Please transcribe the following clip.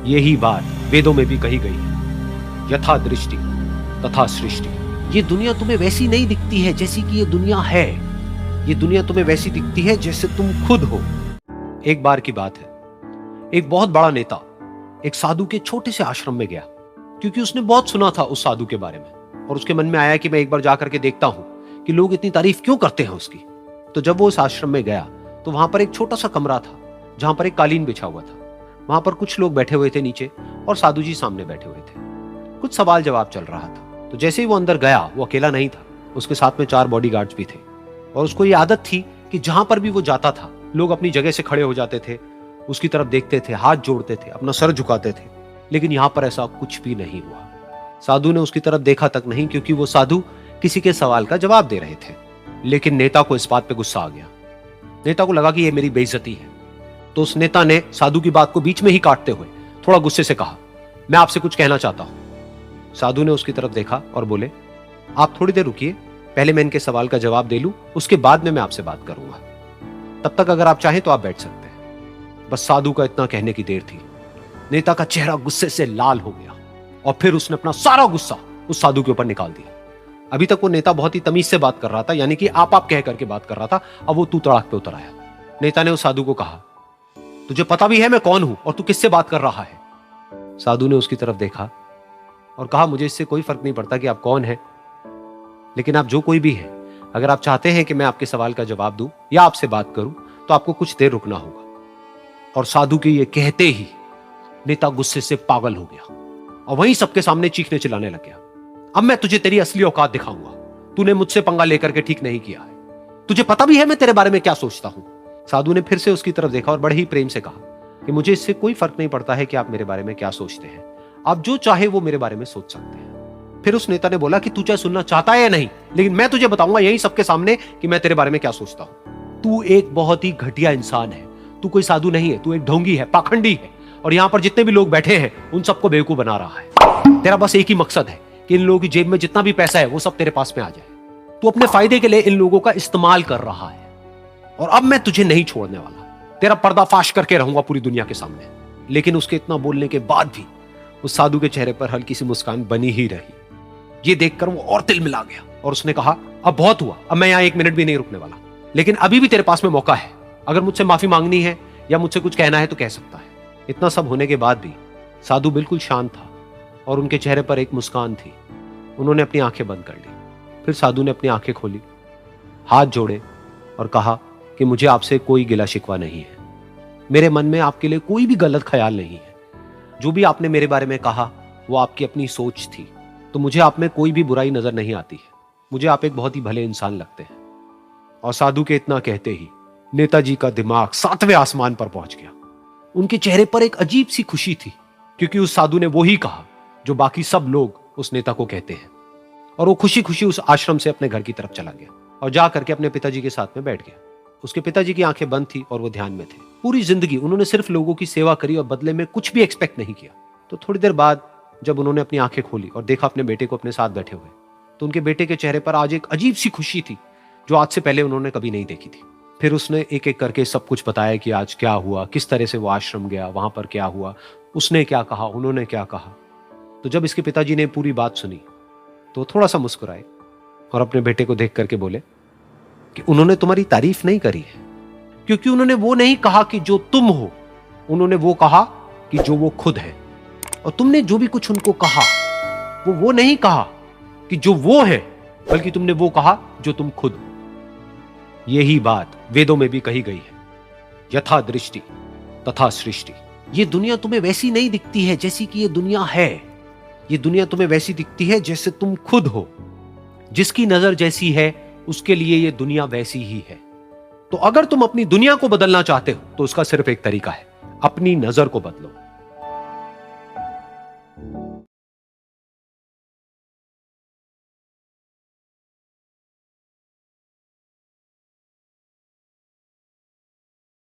यही बात वेदों में भी कही गई है, यथा दृष्टि तथा सृष्टि। ये दुनिया तुम्हें वैसी नहीं दिखती है जैसी कि ये दुनिया है। ये दुनिया तुम्हें वैसी दिखती है जैसे तुम खुद हो। एक बार की बात है, एक बहुत बड़ा नेता एक साधु के छोटे से आश्रम में गया, क्योंकि उसने बहुत सुना था उस साधु के बारे में, और उसके मन में आया कि मैं एक बार जाकर के देखता हूं कि लोग इतनी तारीफ क्यों करते हैं उसकी। तो जब वो उस आश्रम में गया तो वहां पर एक छोटा सा कमरा था जहां पर एक कालीन बिछा हुआ था। वहां पर कुछ लोग बैठे हुए थे नीचे और साधु जी सामने बैठे हुए थे। कुछ सवाल जवाब चल रहा था। तो जैसे ही वो अंदर गया, वो अकेला नहीं था, उसके साथ में 4 बॉडीगार्ड्स भी थे, और उसको ये आदत थी कि जहां पर भी वो जाता था लोग अपनी जगह से खड़े हो जाते थे, उसकी तरफ देखते थे, हाथ जोड़ते थे, अपना सर झुकाते थे। लेकिन यहां पर ऐसा कुछ भी नहीं हुआ। साधु ने उसकी तरफ देखा तक नहीं, क्योंकि वो साधु किसी के सवाल का जवाब दे रहे थे। लेकिन नेता को इस बात पे गुस्सा आ गया। नेता को लगा कि ये मेरी बेइज्जती है। तो उस नेता ने साधु की बात को बीच में ही काटते हुए थोड़ा गुस्से से कहा, मैं आपसे कुछ कहना चाहता हूं। साधु ने उसकी तरफ देखा और बोले, आप थोड़ी देर रुकिए, पहले मैं इनके सवाल का जवाब दे लूं, उसके बाद में मैं आपसे बात करूंगा। तब तक अगर आप चाहें तो आप बैठ सकते हैं। बस साधु का इतना कहने की देर थी। नेता का चेहरा गुस्से से लाल हो गया और फिर उसने अपना सारा गुस्सा उस साधु के ऊपर निकाल दिया। अभी तक वो नेता बहुत ही तमीज से बात कर रहा था, यानी कि आप कह करके बात कर रहा था। अब वो तू तड़ाक पे उतर आया। नेता ने उस साधु को कहा, तुझे पता भी है मैं कौन हूं और तू किससे बात कर रहा है? साधु ने उसकी तरफ देखा और कहा, मुझे इससे कोई फर्क नहीं पड़ता कि आप कौन हैं, लेकिन आप जो कोई भी हैं, अगर आप चाहते हैं कि मैं आपके सवाल का जवाब दूं या आपसे बात करूं तो आपको कुछ देर रुकना होगा। और साधु के ये कहते ही नेता गुस्से से पागल हो गया और वहीं सबके सामने चीखने चिल्लाने लग गया, अब मैं तुझे तेरी असली औकात दिखाऊंगा। तूने मुझसे पंगा लेकर के ठीक नहीं किया है। तुझे पता भी है मैं तेरे बारे में क्या सोचता हूं। साधु ने फिर से उसकी तरफ देखा और बड़े ही प्रेम से कहा कि मुझे इससे कोई फर्क नहीं पड़ता है कि आप मेरे बारे में क्या सोचते हैं। आप जो चाहे वो मेरे बारे में सोच सकते हैं। फिर उस नेता ने बोला कि तू चाहे सुनना चाहता है या नहीं, लेकिन मैं तुझे बताऊंगा यही सबके सामने कि मैं तेरे बारे में क्या सोचता हूं। तू एक बहुत ही घटिया इंसान है। तू कोई साधु नहीं है, तू एक ढोंगी है, पाखंडी है, और यहां पर जितने भी लोग बैठे हैं उन सबको बेवकूफ बना रहा है। तेरा बस एक ही मकसद है कि इन लोगों की जेब में जितना भी पैसा है वो सब तेरे पास में आ जाए। तू अपने फायदे के लिए इन लोगों का इस्तेमाल कर रहा है, और अब मैं तुझे नहीं छोड़ने वाला। तेरा पर्दाफाश करके रहूंगा पूरी दुनिया के सामने। लेकिन उसके इतना बोलने के बाद भी उस साधु के चेहरे पर हल्की सी मुस्कान बनी ही रही। ये देखकर वो और तिल मिला गया और उसने कहा, अब बहुत हुआ, अब मैं यहां 1 मिनट भी नहीं रुकने वाला। लेकिन अभी भी तेरे पास में मौका है। अगर मुझसे माफी मांगनी है या मुझसे कुछ कहना है तो कह सकता है। इतना सब होने के बाद भी साधु बिल्कुल शांत था और उनके चेहरे पर एक मुस्कान थी। उन्होंने अपनी आंखें बंद कर ली। फिर साधु ने अपनी आंखें खोली, हाथ जोड़े और कहा कि मुझे आपसे कोई गिला शिकवा नहीं है। मेरे मन में आपके लिए कोई भी गलत ख्याल नहीं है। जो भी आपने मेरे बारे में कहा वो आपकी अपनी सोच थी, तो मुझे आप में कोई भी बुराई नजर नहीं आती है। मुझे आप एक बहुत ही भले इंसान लगते हैं। और साधु के इतना कहते ही नेताजी का दिमाग 7वें आसमान पर पहुंच गया। उनके चेहरे पर एक अजीब सी खुशी थी, क्योंकि उस साधु ने वो ही कहा जो बाकी सब लोग उस नेता को कहते हैं। और वो खुशी खुशी उस आश्रम से अपने घर की तरफ चला गया और जा करके अपने पिताजी के साथ में बैठ गया। उसके पिताजी की आंखें बंद थी और वो ध्यान में थे। पूरी जिंदगी उन्होंने सिर्फ लोगों की सेवा करी और बदले में कुछ भी एक्सपेक्ट नहीं किया। तो थोड़ी देर बाद जब उन्होंने अपनी आंखें खोली और देखा अपने बेटे को अपने साथ बैठे हुए, तो उनके बेटे के चेहरे पर आज एक अजीब सी खुशी थी जो आज से पहले उन्होंने कभी नहीं देखी थी। फिर उसने एक एक करके सब कुछ बताया कि आज क्या हुआ, किस तरह से वो आश्रम गया, वहां पर क्या हुआ, उसने क्या कहा, उन्होंने क्या कहा। तो जब इसके पिताजी ने पूरी बात सुनी तो थोड़ा सा मुस्कुराए और अपने बेटे को देख करके बोले कि उन्होंने तुम्हारी तारीफ नहीं करी है, क्योंकि उन्होंने वो नहीं कहा कि जो तुम हो, उन्होंने वो कहा कि जो वो खुद है। और तुमने जो भी कुछ उनको कहा वो नहीं कहा कि जो वो है, बल्कि तुमने वो कहा जो तुम खुद हो। यही बात वेदों में भी कही गई है, यथा दृष्टि तथा सृष्टि। ये दुनिया तुम्हें वैसी नहीं दिखती है जैसी कि ये दुनिया है। ये दुनिया तुम्हें वैसी दिखती है जैसे तुम खुद हो। जिसकी नजर जैसी है उसके लिए ये दुनिया वैसी ही है। तो अगर तुम अपनी दुनिया को बदलना चाहते हो तो उसका सिर्फ एक तरीका है, अपनी नजर को बदलो।